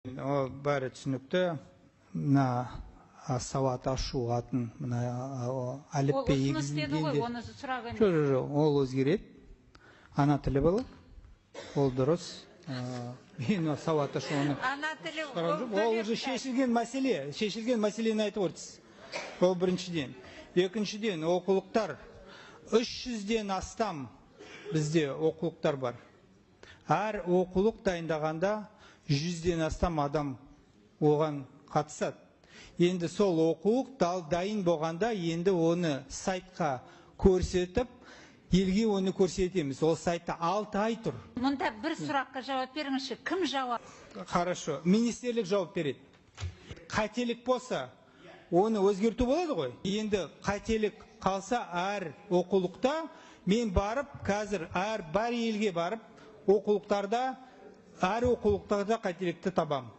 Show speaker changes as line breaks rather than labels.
Бәрі түсінікті. Мына сауат ашу атын әліппе егізілгенде. Ол өзгереді. Ана тілі болады. Ол дұрыс. Мен сауат ашу оны. Ол уже шешілген мәселе. Шешілген мәселені айтып отырсыз. Ол біріншіден. Екіншіден, оқулықтар 300-ден астам бізде оқулықтар бар. Әр оқулық дайындағанда 100-ден астам адам оған қатысады. Енді сол оқулық дайын болғанда енді оны сайтқа көрсетіп, елге оны көрсетеміз. Ол сайтта 6 ай тұр.
Мұнда бір сұраққа жауап беріңізші. Кім жауап?
Хорошо. Министрлік жауап береді. Қателік болса, оны өзгерту болады ғой. Енді қателік қалса әр оқулықта мен барып, қазір бар елге барып, оқулықтарда, әр оқулықтарда қателікті табам.